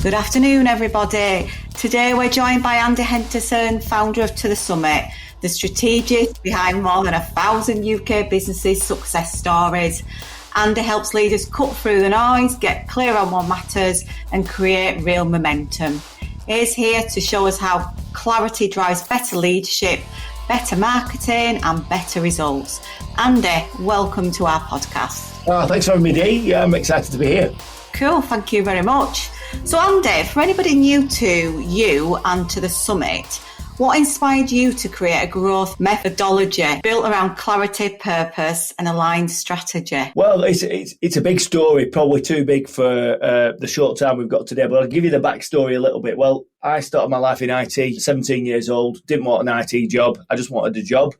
Good afternoon, everybody. Today we're joined by Andy Henderson, founder of To The Summit, the strategist behind more than 1,000 UK businesses' success stories. Andy helps leaders cut through the noise, get clear on what matters, and create real momentum. He's here to show us how clarity drives better leadership, better marketing, and better results. Andy, welcome to our podcast. Thanks for having me, Dee. Yeah, I'm excited to be here. Cool, thank you very much. So Andy, for anybody new to you and to the summit, what inspired you to create a growth methodology built around clarity, purpose and aligned strategy? Well, it's a big story, probably too big for the short time we've got today, but I'll give you the backstory a little bit. Well, I started my life in IT, 17 years old, didn't want an IT job, I just wanted a job.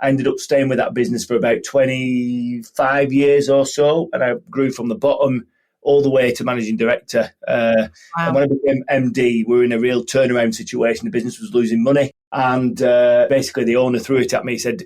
I ended up staying with that business for about 25 years or so, and I grew from the bottom all the way to managing director. Wow. And when I became MD, we were in a real turnaround situation. The business was losing money. And basically the owner threw it at me, said,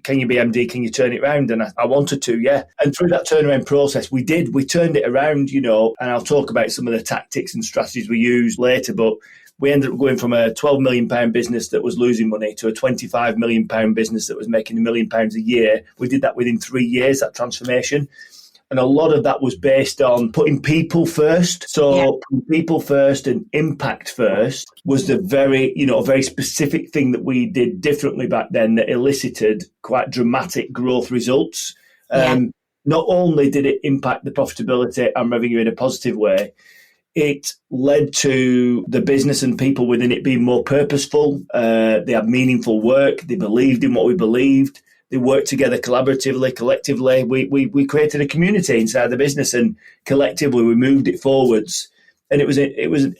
can you be MD? Can you turn it around? And I wanted to, yeah. And through that turnaround process, we did. We turned it around, and I'll talk about some of the tactics and strategies we used later. But we ended up going from a £12 million business that was losing money to a £25 million business that was making £1 million a year. We did that within 3 years, that transformation. And a lot of that was based on putting people first. So putting people first and impact first was the very, a very specific thing that we did differently back then that elicited quite dramatic growth results. Not only did it impact the profitability and revenue in a positive way, it led to the business and people within it being more purposeful. They had meaningful work. They believed in what we believed. They worked together collaboratively, collectively. We created a community inside the business, and collectively we moved it forwards. And it was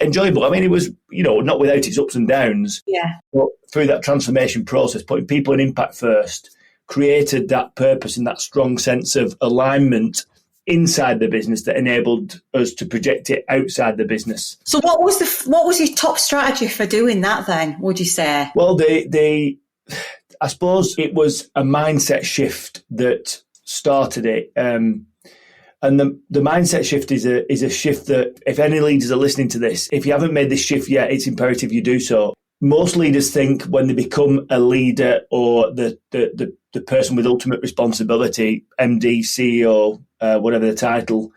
enjoyable. I mean, it was, not without its ups and downs. Yeah. But through that transformation process, putting people and impact first, created that purpose and that strong sense of alignment inside the business that enabled us to project it outside the business. So what was your top strategy for doing that then, would you say? Well, I suppose it was a mindset shift that started it. And the mindset shift is a shift that, if any leaders are listening to this, if you haven't made this shift yet, it's imperative you do so. Most leaders think when they become a leader or the person with ultimate responsibility, MD, CEO, whatever the title,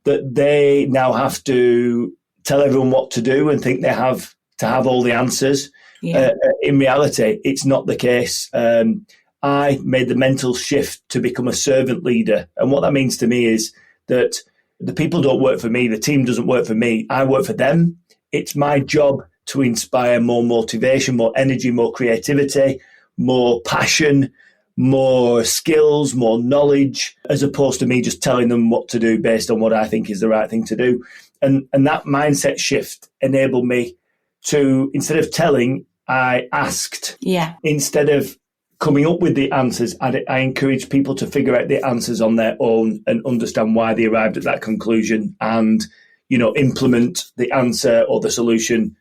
that they now have to tell everyone what to do and think they have to have all the answers. Yeah. In reality, it's not the case. I made the mental shift to become a servant leader. And what that means to me is that the people don't work for me. The team doesn't work for me. I work for them. It's my job to inspire more motivation, more energy, more creativity, more passion, more skills, more knowledge, as opposed to me just telling them what to do based on what I think is the right thing to do. And that mindset shift enabled me to, instead of telling, I asked. Yeah. Instead of coming up with the answers, I encouraged people to figure out the answers on their own and understand why they arrived at that conclusion and, implement the answer or the solution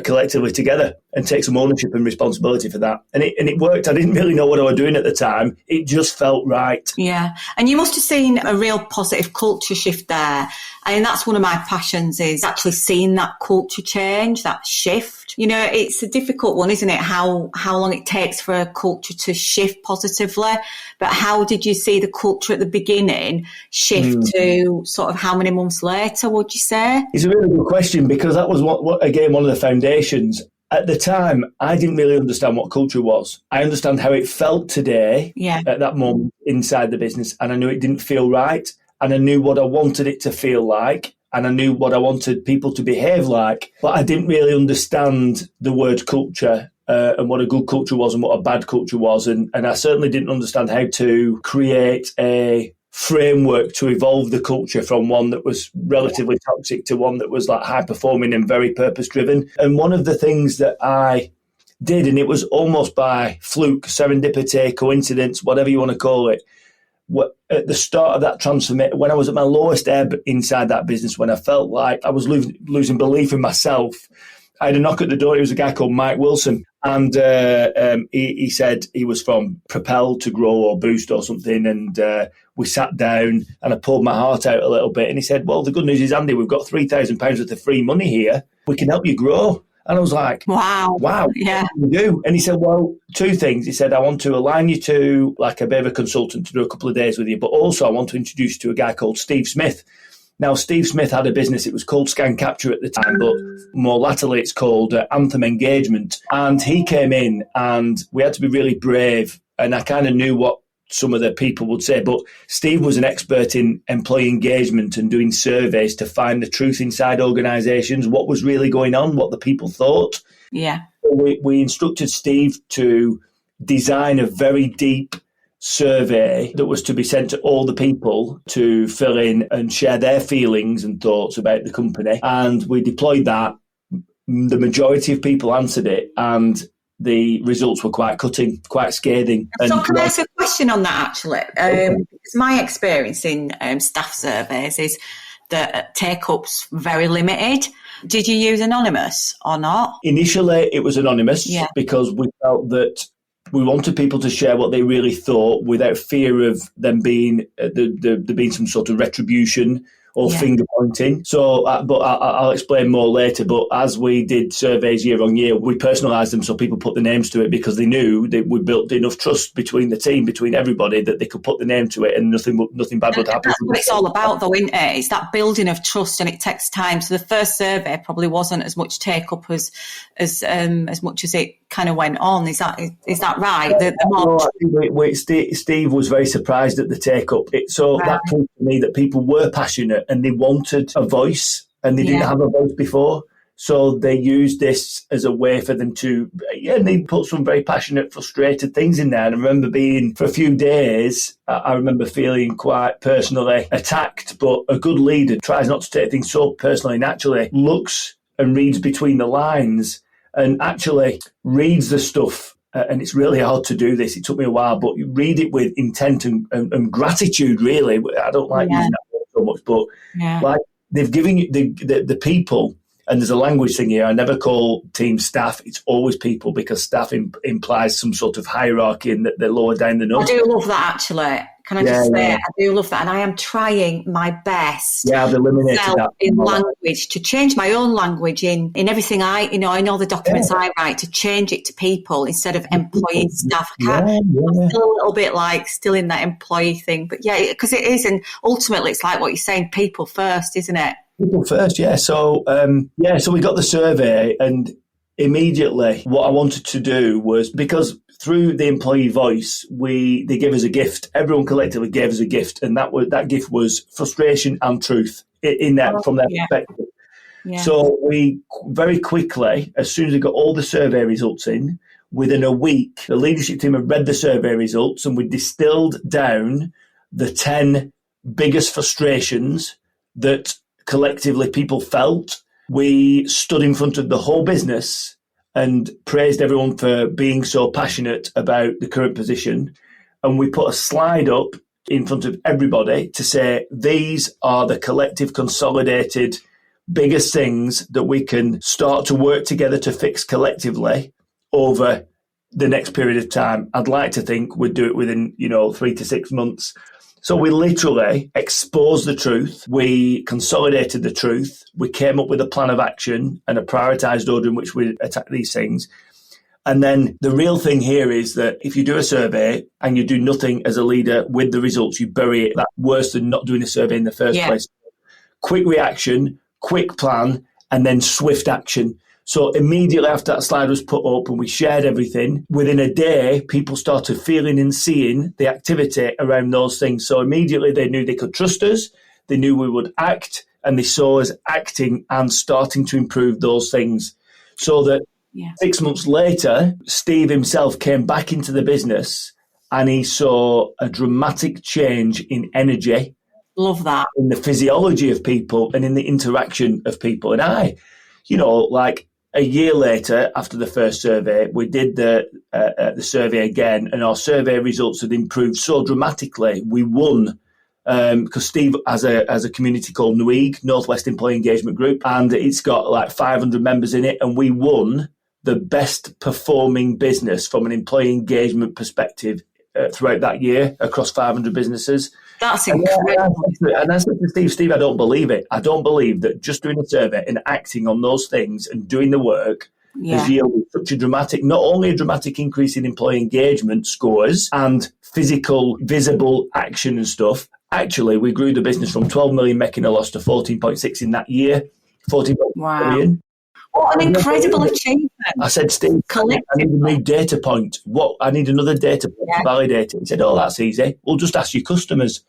collectively together and take some ownership and responsibility for that. And it worked. I didn't really know what I was doing at the time. It just felt right. Yeah. And you must have seen a real positive culture shift there. And that's one of my passions, is actually seeing that culture change, that shift. It's a difficult one, isn't it? How long it takes for a culture to shift positively. But how did you see the culture at the beginning shift to sort of how many months later, would you say? It's a really good question, because that was what again, one of the foundations. At the time, I didn't really understand what culture was. I understand how it felt today at that moment inside the business, and I knew it didn't feel right, and I knew what I wanted it to feel like, and I knew what I wanted people to behave like, but I didn't really understand the word culture and what a good culture was and what a bad culture was, and I certainly didn't understand how to create a framework to evolve the culture from one that was relatively toxic to one that was like high performing and very purpose driven. And one of the things that I did, and it was almost by fluke, serendipity, coincidence, whatever you want to call it, at the start of that transformation, when I was at my lowest ebb inside that business, when I felt like I was losing belief in myself, I had a knock at the door. It was a guy called Mike Wilson. And he said he was from Propel to Grow or Boost or something. And we sat down and I pulled my heart out a little bit. And he said, well, the good news is, Andy, we've got £3,000 worth of free money here. We can help you grow. And I was like, wow, yeah, what do you do? And he said, well, two things. He said, I want to align you to like a bit of a consultant to do a couple of days with you, but also I want to introduce you to a guy called Steve Smith. Now, Steve Smith had a business. It was called Scan Capture at the time, but more latterly it's called Anthem Engagement. And he came in and we had to be really brave. And I kind of knew what some of the people would say, but Steve was an expert in employee engagement and doing surveys to find the truth inside organisations, what was really going on, what the people thought. Yeah. We instructed Steve to design a very deep survey that was to be sent to all the people to fill in and share their feelings and thoughts about the company. And we deployed that. The majority of people answered it, and the results were quite cutting, quite scathing. So can I ask a question on that, actually? Because my experience in staff surveys is that take-up's very limited. Did you use Anonymous or not? Initially, it was Anonymous because we felt that we wanted people to share what they really thought without fear of them being there being some sort of retribution or finger pointing. So, but I'll explain more later. But as we did surveys year on year, we personalised them so people put the names to it because they knew that we built enough trust between the team, between everybody, that they could put the name to it and nothing bad would happen. That's what it's all about, though, isn't it? It's that building of trust, and it takes time. So the first survey probably wasn't as much take up as much as it kind of went on. Is that right? Steve was very surprised at the take up. That proved to me that people were passionate and they wanted a voice, and they didn't have a voice before. So they used this as a way for them to, and they put some very passionate, frustrated things in there. And I remember being, for a few days, I remember feeling quite personally attacked. But a good leader tries not to take things so personally, naturally looks and reads between the lines and actually reads the stuff. And it's really hard to do this. It took me a while, but you read it with intent and gratitude, really. I don't like using that word so much, but like they've given you the people, and there's a language thing here. I never call teams staff. It's always people, because staff implies some sort of hierarchy and that they're lower down the nut. I do love that, actually. Can I just say, I do love that. And I am trying my best I've eliminated that in language, to change my own language in everything in all the documents I write, to change it to people instead of employee staff. I'm still a little bit still in that employee thing. But because it is, and ultimately it's like what you're saying, people first, isn't it? People first, yeah. So, so we got the survey, and immediately what I wanted to do was, because through the employee voice, they gave us a gift. Everyone collectively gave us a gift, and that gift was frustration and truth from their perspective. Yeah. So we very quickly, as soon as we got all the survey results in, within a week, the leadership team had read the survey results, and we distilled down the 10 biggest frustrations that collectively people felt. We stood in front of the whole business and praised everyone for being so passionate about the current position. And we put a slide up in front of everybody to say, these are the collective, consolidated, biggest things that we can start to work together to fix collectively over the next period of time. I'd like to think we'd do it within, 3 to 6 months. So we literally exposed the truth. We consolidated the truth. We came up with a plan of action and a prioritised order in which we attack these things. And then the real thing here is that if you do a survey and you do nothing as a leader with the results, you bury it. That's worse than not doing a survey in the first place. Quick reaction, quick plan, and then swift action. So immediately after that slide was put up and we shared everything, within a day, people started feeling and seeing the activity around those things. So immediately they knew they could trust us, they knew we would act, and they saw us acting and starting to improve those things. So that 6 months later, Steve himself came back into the business and he saw a dramatic change in energy. Love that. In the physiology of people and in the interaction of people. And a year later, after the first survey, we did the survey again, and our survey results had improved so dramatically. We won because Steve has a community called NWEG, Northwest Employee Engagement Group, and it's got 500 members in it, and we won the best performing business from an employee engagement perspective throughout that year across 500 businesses. That's incredible. And I said to Steve, I don't believe it. I don't believe that just doing a survey and acting on those things and doing the work has yielded such a dramatic, not only a dramatic increase in employee engagement scores and physical, visible action and stuff. Actually, we grew the business from 12 million making a loss to 14.6 in that year. 14 million. What an incredible achievement. I said, Steve, I need a new data point. I need another data point to validate it. He said, that's easy. We'll just ask your customers.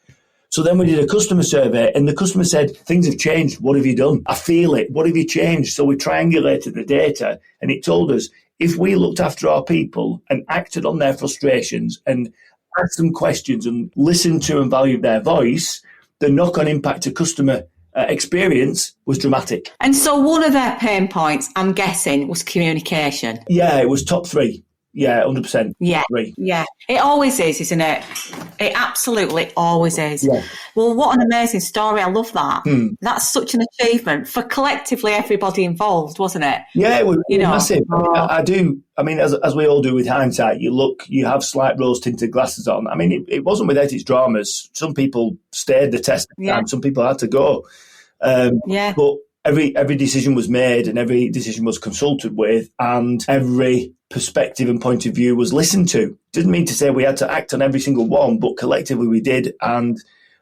So then we did a customer survey, and the customer said, things have changed. What have you done? I feel it. What have you changed? So we triangulated the data, and it told us if we looked after our people and acted on their frustrations and asked them questions and listened to and valued their voice, the knock-on impact to customer experience was dramatic. And so one of their pain points, I'm guessing, was communication. Yeah, it was top 3. Yeah, 100%. Yeah, it always is, isn't it? It absolutely always is. Yeah. Well, what an amazing story. I love that. That's such an achievement for collectively everybody involved, wasn't it? Yeah, it was massive. I mean, as we all do with hindsight, you have slight rose-tinted glasses on. I mean, it wasn't without its dramas. Some people stayed the test of time. Some people had to go. But every decision was made and every decision was consulted with and every perspective and point of view was listened to. Didn't mean to say we had to act on every single one, but collectively we did. And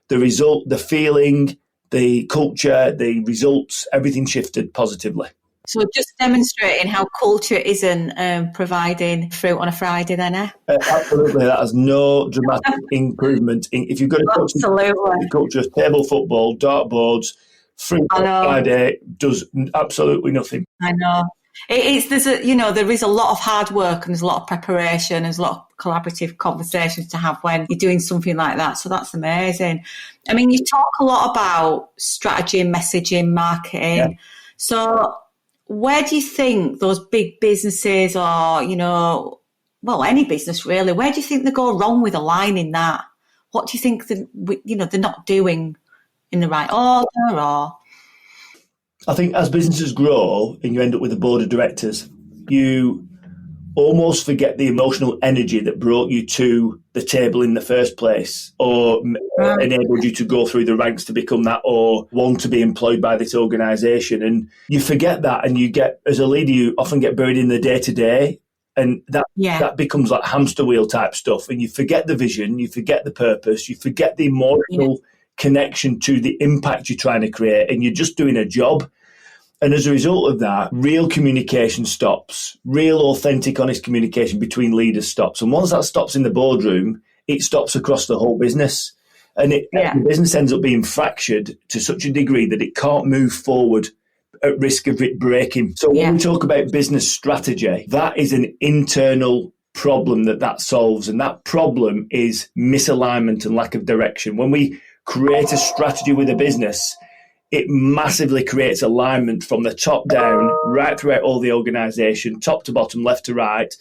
the result, the feeling, the culture, the results, everything shifted positively. So just demonstrating how culture isn't providing fruit on a Friday then, eh? Absolutely. That has no dramatic improvement. If you've got a culture, table football, dartboards, fruit on Friday does absolutely nothing. I know. There is a lot of hard work and there's a lot of preparation, there's a lot of collaborative conversations to have when you're doing something like that. So that's amazing. I mean, you talk a lot about strategy, messaging, marketing. Yeah. So where do you think those big businesses or, any business really, where do you think they go wrong with aligning that? What do you think they're not doing in the right order or? I think as businesses grow and you end up with a board of directors, you almost forget the emotional energy that brought you to the table in the first place or enabled you to go through the ranks to become that or want to be employed by this organisation. And you forget that and you get, as a leader, you often get buried in the day-to-day and that becomes like hamster wheel type stuff. And you forget the vision, you forget the purpose, you forget the emotional connection to the impact you're trying to create and you're just doing a job. And as a result of that, real communication stops. Real, authentic, honest communication between leaders stops. And once that stops in the boardroom, it stops across the whole business. And the business ends up being fractured to such a degree that it can't move forward at risk of it breaking. So when we talk about business strategy, that is an internal problem that solves. And that problem is misalignment and lack of direction. When we create a strategy with a business, it massively creates alignment from the top down, right throughout all the organisation, top to bottom, left to right.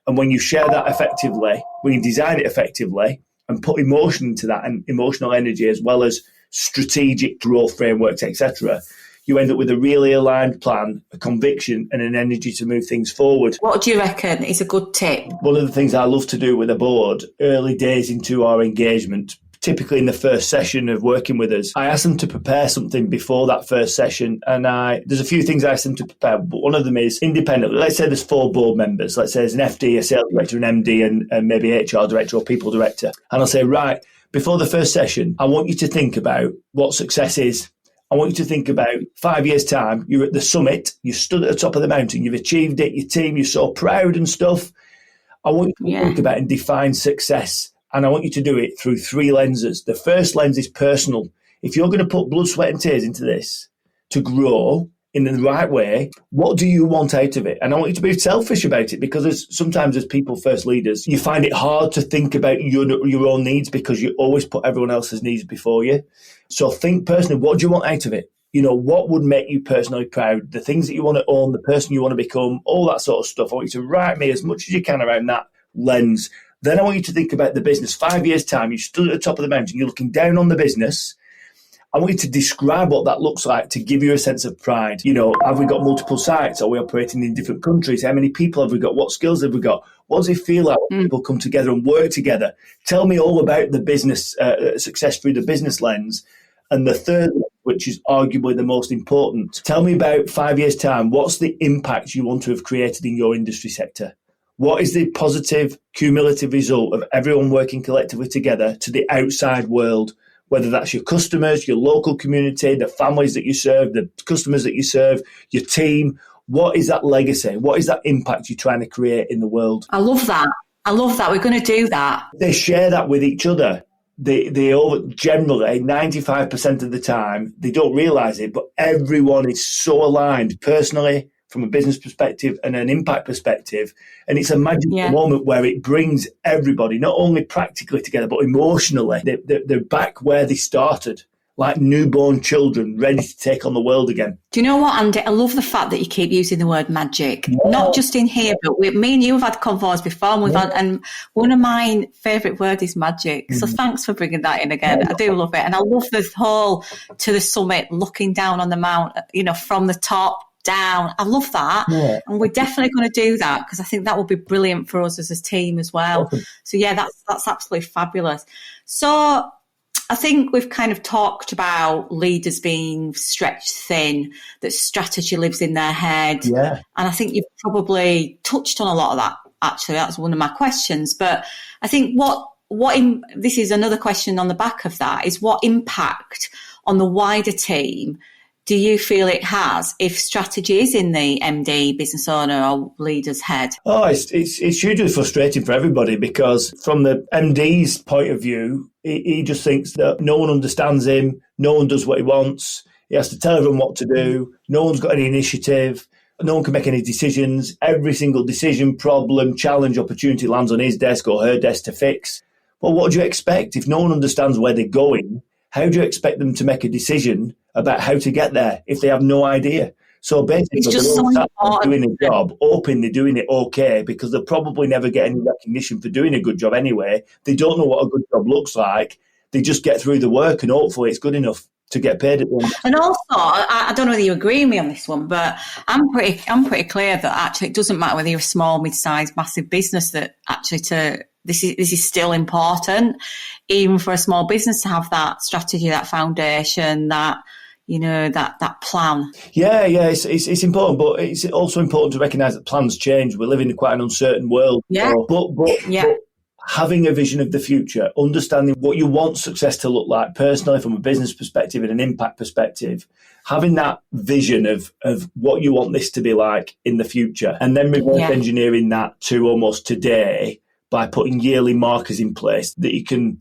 And when you share that effectively, when you design it effectively and put emotion into that and emotional energy as well as strategic growth frameworks, etc., you end up with a really aligned plan, a conviction and an energy to move things forward. What do you reckon is a good tip? One of the things I love to do with a board, early days into our engagement, typically in the first session of working with us, I ask them to prepare something before that first session. And there's a few things I ask them to prepare, but one of them is independently. Let's say there's 4 board members. Let's say there's an FD, a sales director, an MD, and maybe HR director or people director. And I'll say, right, before the first session, I want you to think about what success is. I want you to think about 5 years' time, you're at the summit, you stood at the top of the mountain, you've achieved it, your team, you're so proud and stuff. I want you to think about and define success. And I want you to do it through 3 lenses. The first lens is personal. If you're going to put blood, sweat and tears into this to grow in the right way, what do you want out of it? And I want you to be selfish about it because sometimes as people first leaders, you find it hard to think about your own needs because you always put everyone else's needs before you. So think personally, what do you want out of it? What would make you personally proud? The things that you want to own, the person you want to become, all that sort of stuff. I want you to write me as much as you can around that lens. Then I want you to think about the business. 5 years' time, you stood at the top of the mountain, you're looking down on the business, I want you to describe what that looks like to give you a sense of pride. You know, have we got multiple sites? Are we operating in different countries? How many people have we got? What skills have we got? What does it feel like when people come together and work together? Tell me all about the business success through the business lens. And the third, which is arguably the most important, tell me about 5 years' time. What's the impact you want to have created in your industry sector? What is the positive cumulative result of everyone working collectively together to the outside world? Whether that's your customers, your local community, the families that you serve, the customers that you serve, your team. What is that legacy? What is that impact you're trying to create in the world? I love that. We're going to do that. They share that with each other. They all, generally, 95% of the time, they don't realise it, but everyone is so aligned personally, from a business perspective and an impact perspective. And it's a magical moment where it brings everybody, not only practically together, but emotionally. They're back where they started, like newborn children, ready to take on the world again. Do you know what, Andy? I love the fact that you keep using the word magic, not just in here, but me and you have had convos before, and and one of my favourite words is magic. So thanks for bringing that in again. I do love it. And I love this whole to the summit, looking down on the mount, you know, from the top down. I love that. And we're definitely going to do that, because I think that will be brilliant for us as a team as well. Awesome. So yeah, that's absolutely fabulous. So I think we've kind of talked about leaders being stretched thin, that strategy lives in their head. And I think you've probably touched on a lot of that. Actually, that's one of my questions. But I think this is another question on the back of that, is what impact on the wider team do you feel it has if strategy is in the MD, business owner or leader's head? Oh, it's hugely frustrating for everybody, because from the MD's point of view, he just thinks that no one understands him, no one does what he wants, he has to tell everyone what to do, no one's got any initiative, no one can make any decisions, every single decision, problem, challenge, opportunity lands on his desk or her desk to fix. Well, what do you expect? If no one understands where they're going, how do you expect them to make a decision about how to get there if they have no idea? So basically, they're all doing a job, hoping they're doing it okay, because they'll probably never get any recognition for doing a good job anyway. They don't know what a good job looks like. They just get through the work, and hopefully it's good enough to get paid at the end. And also, I don't know whether you agree with me on this one, but I'm pretty clear that actually it doesn't matter whether you're a small, mid-sized, massive business, that actually this is still important, even for a small business, to have that strategy, that foundation, that, you know, that plan. Yeah, it's important, but it's also important to recognise that plans change. We live in quite an uncertain world. But having a vision of the future, understanding what you want success to look like personally from a business perspective and an impact perspective, having that vision of what you want this to be like in the future, and then reverse engineering that to almost today by putting yearly markers in place that you can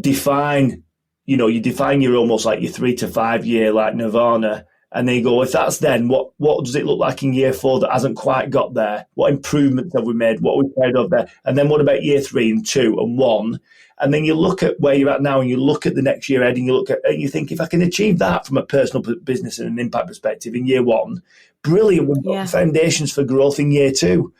define. You know, you define your almost like your 3 to 5 year like nirvana, and then you go, if that's then, what does it look like in year 4 that hasn't quite got there? What improvements have we made? What are we proud of there? And then what about year 3 and 2 and 1? And then you look at where you're at now, and you look at the next year ahead, and you think, if I can achieve that from a personal business and an impact perspective in year 1, brilliant. We've got foundations for growth in year 2.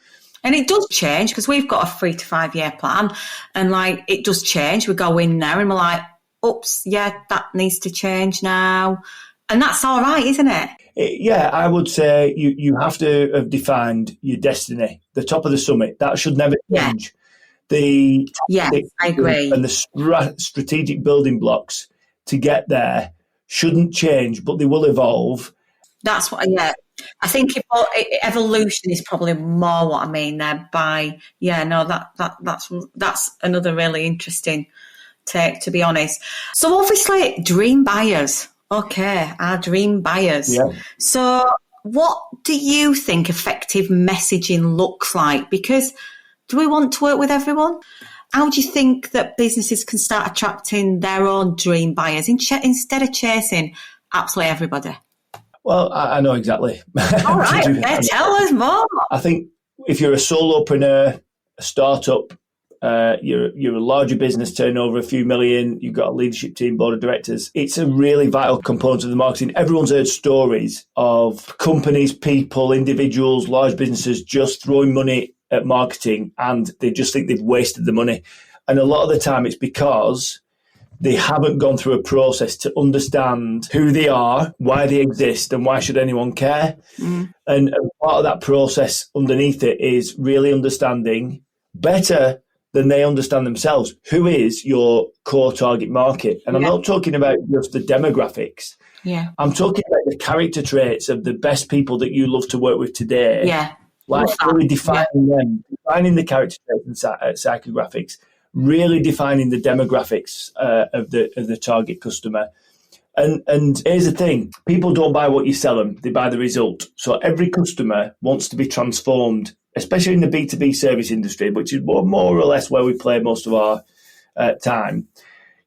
And it does change, because we've got a 3 to 5 year plan, and like it does change. We go in there and we're like, oops, that needs to change now. And that's all right, isn't it? Yeah, I would say you have to have defined your destiny, the top of the summit. That should never change. I agree. And the strategic building blocks to get there shouldn't change, but they will evolve. That's what, I think evolution is probably more what I mean there by, that's another really interesting take, to be honest. So obviously, dream buyers. Okay, our dream buyers. Yeah. So what do you think effective messaging looks like? Because do we want to work with everyone? How do you think that businesses can start attracting their own dream buyers instead of chasing absolutely everybody? Well, I know exactly. All right, tell us more. I think if you're a solopreneur, a startup, you're a larger business, turnover a few million, you've got a leadership team, board of directors, it's a really vital component of the marketing. Everyone's heard stories of companies, people, individuals, large businesses just throwing money at marketing, and they just think they've wasted the money. And a lot of the time it's because they haven't gone through a process to understand who they are, why they exist, and why should anyone care. And part of that process underneath it is really understanding better than they understand themselves who is your core target market. And I'm not talking about just the demographics. I'm talking about the character traits of the best people that you love to work with today. Like really defining them, defining the character traits and psychographics, really defining the demographics of the target customer. And here's the thing, people don't buy what you sell them, they buy the result. So every customer wants to be transformed, especially in the B2B service industry, which is more or less where we play most of our time.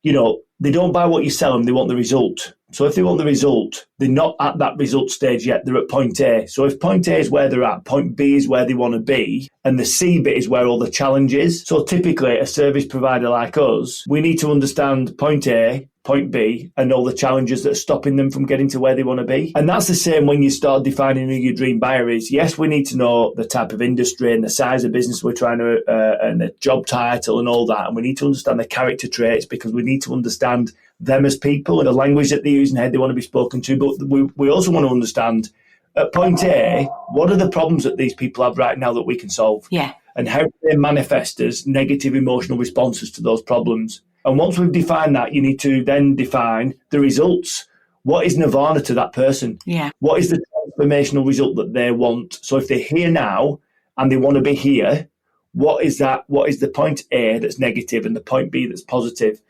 You know, they don't buy what you sell them, they want the result. So if they want the result, they're not at that result stage yet, they're at point A. So if point A is where they're at, point B is where they want to be, and the C bit is where all the challenge is. So typically a service provider like us, we need to understand point A, point B, and all the challenges that are stopping them from getting to where they want to be. And that's the same when you start defining who your dream buyer is. Yes, we need to know the type of industry and the size of business we're trying to, and the job title and all that. And we need to understand the character traits because we need to understand them as people and the language that they use and how they want to be spoken to. But we also want to understand at point A, what are the problems that these people have right now that we can solve? And how do they manifest as negative emotional responses to those problems? And once we've defined that, you need to then define the results. What is nirvana to that person? What is the transformational result that they want? So if they're here now and they want to be here, what is that? What is the point A that's negative and the point B that's positive?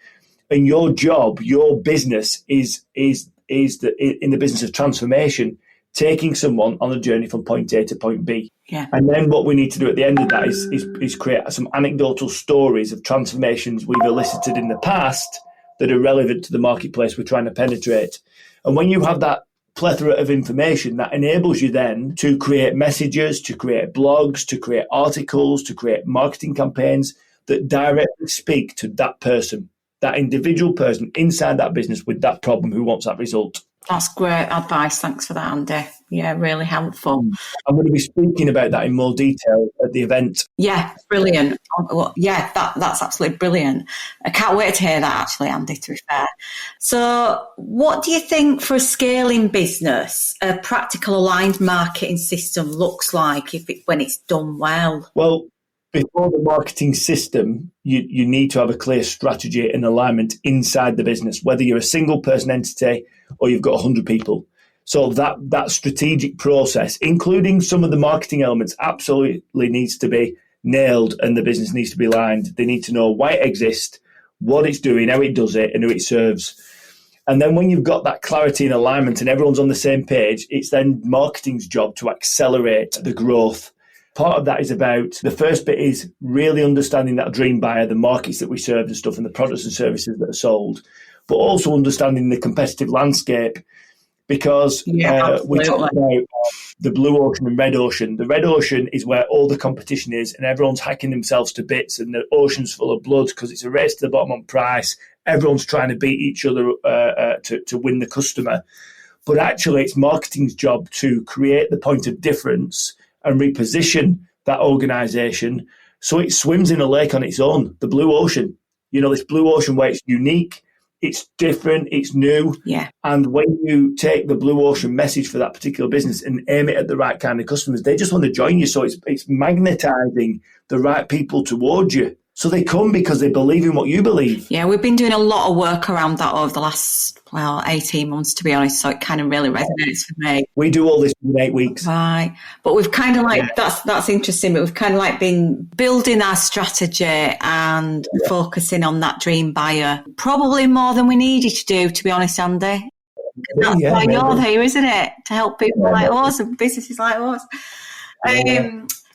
And your job, your business is in the business of transformation, taking someone on a journey from point A to point B. And then what we need to do at the end of that is create some anecdotal stories of transformations we've elicited in the past that are relevant to the marketplace we're trying to penetrate. And when you have that plethora of information, that enables you then to create messages, to create blogs, to create articles, to create marketing campaigns that directly speak to that person, that individual person inside that business with that problem who wants that result. That's great advice. Thanks for that, Andy. Yeah, really helpful. I'm going to be speaking about that in more detail at the event. Yeah, brilliant. Yeah, that's absolutely brilliant. I can't wait to hear that, actually, Andy, to be fair. So what do you think for a scaling business, a practical aligned marketing system looks like when it's done well? Well, before the marketing system, you need to have a clear strategy and alignment inside the business, whether you're a single person entity or you've got 100 people. So that strategic process, including some of the marketing elements, absolutely needs to be nailed, and the business needs to be aligned. They need to know why it exists, what it's doing, how it does it, and who it serves. And then when you've got that clarity and alignment and everyone's on the same page, it's then marketing's job to accelerate the growth. Part of that is about, the first bit is really understanding that dream buyer, the markets that we serve and stuff, and the products and services that are sold, but also understanding the competitive landscape, because we talk about the blue ocean and red ocean. The red ocean is where all the competition is and everyone's hacking themselves to bits and the ocean's full of blood because it's a race to the bottom on price. Everyone's trying to beat each other to win the customer. But actually it's marketing's job to create the point of difference and reposition that organisation so it swims in a lake on its own, the blue ocean. You know, this blue ocean where it's unique, it's different, it's new. And when you take the blue ocean message for that particular business and aim it at the right kind of customers, they just want to join you. So it's magnetising the right people towards you. So they come because they believe in what you believe. Yeah, we've been doing a lot of work around that over the last, 18 months, to be honest. So it kind of really resonates with me. We do all this in 8 weeks. Right. But we've kind of that's interesting, but we've kind of been building our strategy and focusing on that dream buyer, probably more than we needed to do, to be honest, Andy. That's why you're here, isn't it? To help people like us and businesses like us.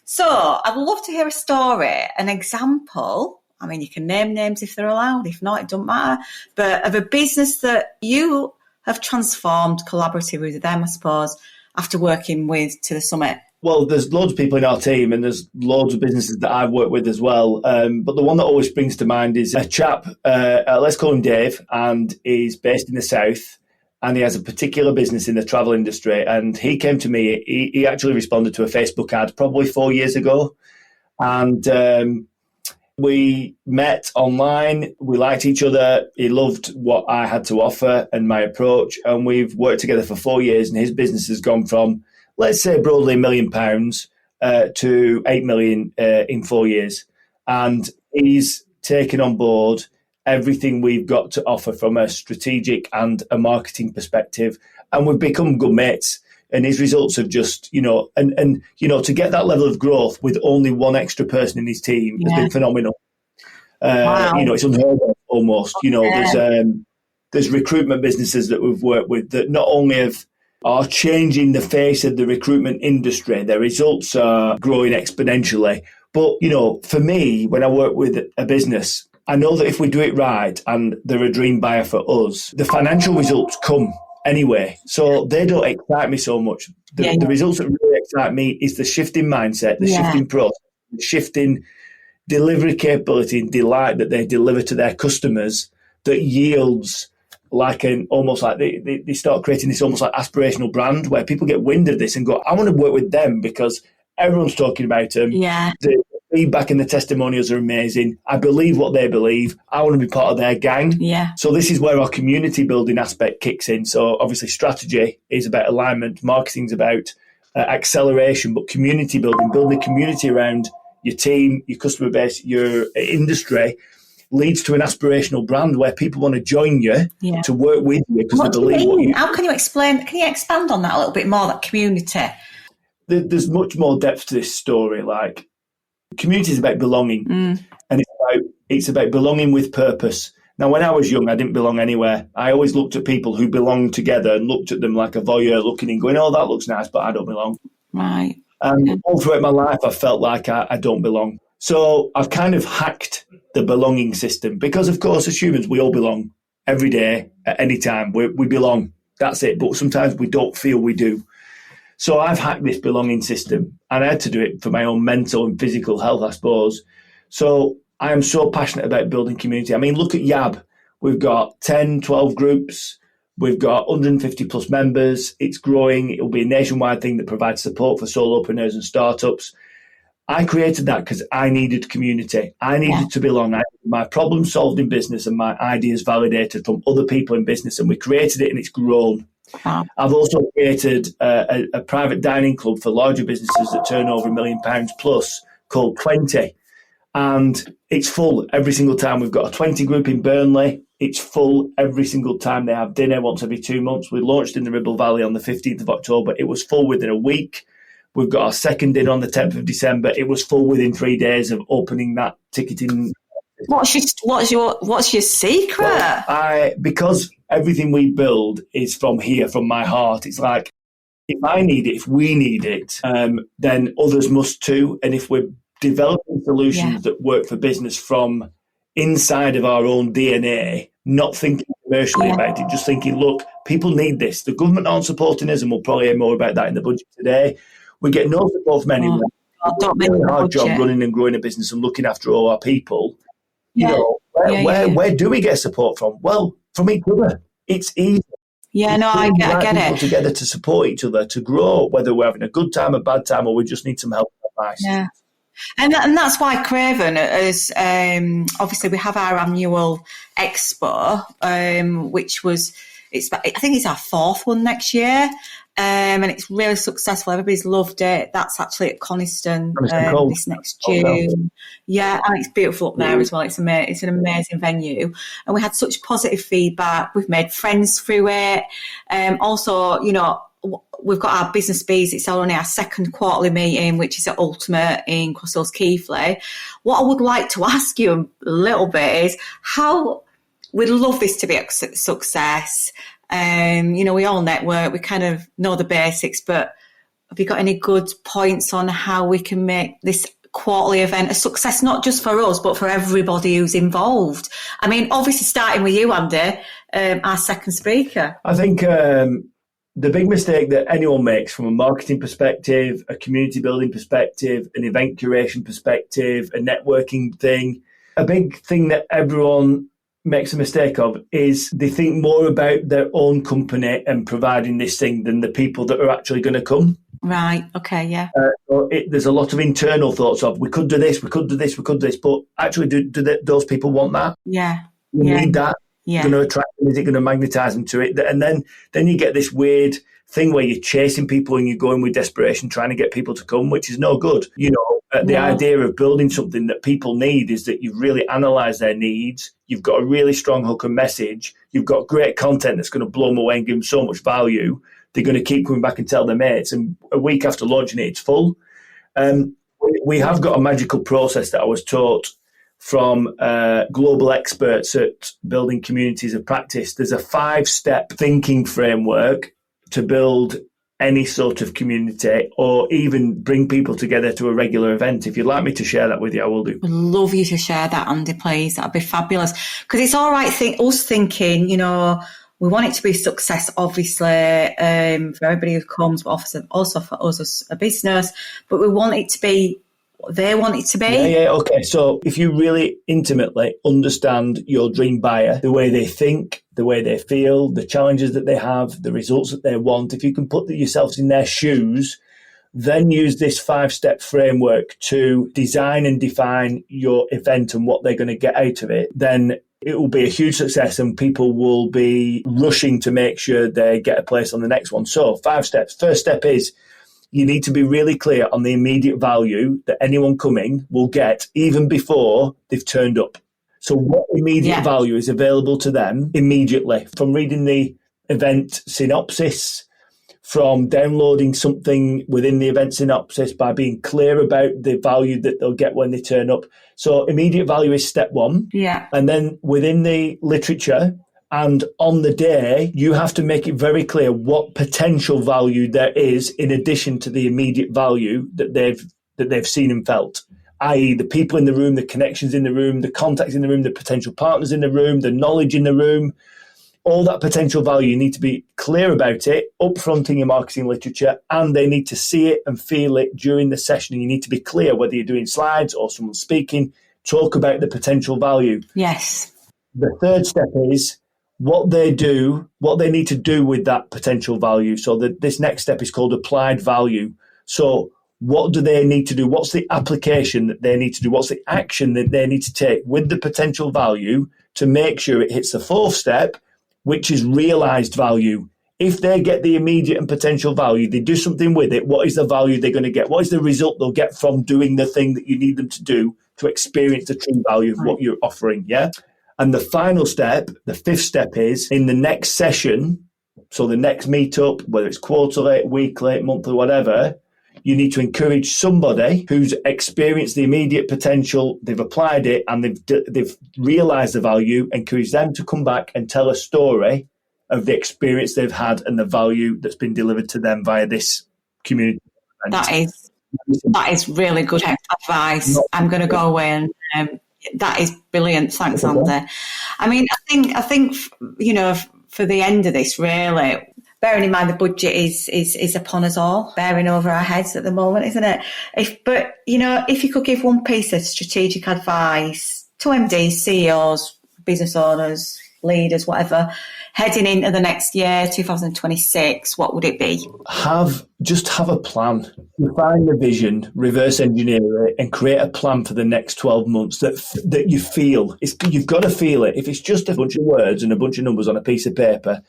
So I'd love to hear a story, an example. I mean, you can name names if they're allowed. If not, it doesn't matter. But of a business that you have transformed collaboratively with them, I suppose, after working with To The Summit. Well, there's loads of people in our team and there's loads of businesses that I've worked with as well. But the one that always springs to mind is a chap, let's call him Dave, and he's based in the South. And he has a particular business in the travel industry. And he came to me, he actually responded to a Facebook ad probably 4 years ago. And We met online. We liked each other. He loved what I had to offer and my approach. And we've worked together for 4 years. And his business has gone from, let's say, broadly £1 million to 8 million in 4 years. And he's taken on board everything we've got to offer from a strategic and a marketing perspective. And we've become good mates. And his results have just, and to get that level of growth with only one extra person in his team has been phenomenal. Wow. It's unheard of almost. There's recruitment businesses that we've worked with that not only are changing the face of the recruitment industry, their results are growing exponentially. But, for me, when I work with a business, I know that if we do it right and they're a dream buyer for us, the financial results come anyway. So they don't excite me so much. The results that really excite me is the shift in mindset, the shift in process, the shift in delivery capability and delight that they deliver to their customers that yields almost like they start creating this almost like aspirational brand where people get wind of this and go, I want to work with them because everyone's talking about them. Yeah. The feedback and the testimonials are amazing. I believe what they believe. I want to be part of their gang. Yeah. So this is where our community building aspect kicks in. So obviously strategy is about alignment. Marketing is about acceleration, but community building a community around your team, your customer base, your industry leads to an aspirational brand where people want to join you to work with you because they believe what you... How can you expand on that a little bit more, that community? There's much more depth to this story. Like, community is about belonging, and it's about belonging with purpose. Now, when I was young, I didn't belong anywhere. I always looked at people who belonged together and looked at them like a voyeur looking and going, oh, that looks nice, but I don't belong. Right. And all throughout my life, I felt like I don't belong. So I've kind of hacked the belonging system because, of course, as humans, we all belong every day, at any time. We belong. That's it. But sometimes we don't feel we do. So I've hacked this belonging system, and I had to do it for my own mental and physical health, I suppose. So I am so passionate about building community. I mean, look at Yab. We've got 10, 12 groups. We've got 150 plus members. It's growing. It'll be a nationwide thing that provides support for solopreneurs and startups. I created that because I needed community. I needed to belong. I needed my problem solved in business and my ideas validated from other people in business. And we created it and it's grown. Wow. I've also created a private dining club for larger businesses that turn over £1 million plus called 20. And it's full every single time. We've got a 20 group in Burnley. It's full every single time. They have dinner once every 2 months. We launched in the Ribble Valley on the 15th of October. It was full within a week. We've got our second dinner on the 10th of December. It was full within 3 days of opening that ticketing. What's your secret? Well, because everything we build is from here, from my heart. It's like, if I need it, if we need it, then others must too. And if we're developing solutions that work for business from inside of our own DNA, not thinking commercially about it, just thinking, look, people need this. The government aren't supporting us, and we'll probably hear more about that in the budget today. We get no support from anyone. It's a hard job running and growing a business and looking after all our people. Where do we get support from? Well, from each other. It's easy. Yeah, no, I get it. Together to support each other, to grow, whether we're having a good time, a bad time, or we just need some help and advice. Yeah. And that's why Craven is, obviously we have our annual expo, which was, I think it's our fourth one next year. And it's really successful. Everybody's loved it. That's actually at Coniston this next June. Yeah, and it's beautiful up there as well. It's an amazing venue. And we had such positive feedback. We've made friends through it. Also, we've got our Business Bees. It's only our second quarterly meeting, which is at Ultimate in Crossroads Keighley. What I would like to ask you a little bit is how we'd love this to be a success. We all network, we kind of know the basics, but have you got any good points on how we can make this quarterly event a success, not just for us, but for everybody who's involved? I mean, obviously starting with you, Andy, our second speaker. I think the big mistake that anyone makes from a marketing perspective, a community building perspective, an event curation perspective, a networking thing, a big thing that everyone makes a mistake of is they think more about their own company and providing this thing than the people that are actually going to come. Right. Okay. Yeah. There's a lot of internal thoughts of we could do this, we could do this, we could do this, but actually, those people want that? Yeah. You need that. Yeah. Going to attract them? Is it going to magnetize them to it? And then you get this weird thing where you're chasing people and you're going with desperation, trying to get people to come, which is no good. The idea of building something that people need is that you've really analysed their needs. You've got a really strong hook and message. You've got great content that's going to blow them away and give them so much value. They're going to keep coming back and tell their mates. And a week after launching it, it's full. We have got a magical process that I was taught from global experts at building communities of practice. There's a 5-step thinking framework to build any sort of community or even bring people together to a regular event. If you'd like me to share that with you, I will do. I'd love you to share that, Andy, please. That'd be fabulous. Because it's all right us thinking, we want it to be a success, obviously, for everybody who comes, but also for us as a business. But we want it to be what they want it to be. Yeah, okay. So if you really intimately understand your dream buyer, the way they think, the way they feel, the challenges that they have, the results that they want, if you can put yourselves in their shoes, then use this 5-step framework to design and define your event and what they're going to get out of it, then it will be a huge success and people will be rushing to make sure they get a place on the next one. So 5 steps. First step is you need to be really clear on the immediate value that anyone coming will get even before they've turned up. So what immediate value is available to them immediately, from reading the event synopsis, from downloading something within the event synopsis, by being clear about the value that they'll get when they turn up. So immediate value is step 1. Yeah. And then within the literature and on the day, you have to make it very clear what potential value there is in addition to the immediate value that they've seen and felt, i.e. the people in the room, the connections in the room, the contacts in the room, the potential partners in the room, the knowledge in the room. All that potential value, you need to be clear about it upfront in your marketing literature, and they need to see it and feel it during the session. And you need to be clear whether you're doing slides or someone speaking, talk about the potential value. Yes. The third step is what they need to do with that potential value. So this next step is called applied value. So what do they need to do? What's the application that they need to do? What's the action that they need to take with the potential value to make sure it hits the 4th step, which is realized value? If they get the immediate and potential value, they do something with it, what is the value they're going to get? What is the result they'll get from doing the thing that you need them to do to experience the true value of what you're offering? Yeah. And the final step, the 5th step, is in the next session, so the next meetup, whether it's quarterly, weekly, monthly, whatever, you need to encourage somebody who's experienced the immediate potential, they've applied it, and they've realised the value, encourage them to come back and tell a story of the experience they've had and the value that's been delivered to them via this community event. That is really good advice. I'm going to go away and that is brilliant. Thanks, Andy. I mean, I think for the end of this, really, bearing in mind the budget is upon us all, bearing over our heads at the moment, isn't it? If you could give one piece of strategic advice to MDs, CEOs, business owners, leaders, whatever, heading into the next year, 2026, what would it be? Just have a plan. Define the vision, reverse engineer it, and create a plan for the next 12 months that you feel. You've got to feel it. If it's just a bunch of words and a bunch of numbers on a piece of paper,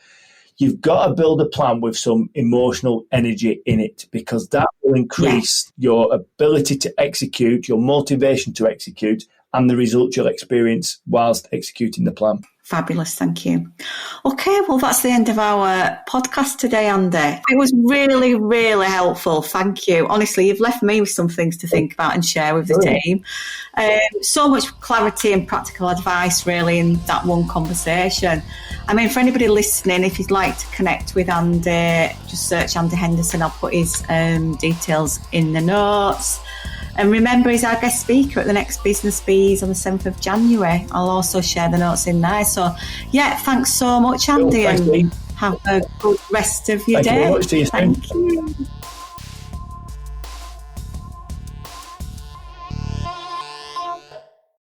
you've got to build a plan with some emotional energy in it, because that will increase your ability to execute, your motivation to execute, and the results you'll experience whilst executing the plan. Fabulous, thank you. Okay, well, that's the end of our podcast today, Andy. It was really, really helpful. Thank you. Honestly, you've left me with some things to think about and share with the team. So much clarity and practical advice, really, in that one conversation. I mean, for anybody listening, if you'd like to connect with Andy, just search Andy Henderson. I'll put his details in the notes. And remember, he's our guest speaker at the next Business Bees on the 7th of January. I'll also share the notes in there. So, thanks so much, Andy, and have a good rest of your day. Thank you very much. See you soon. Thank you.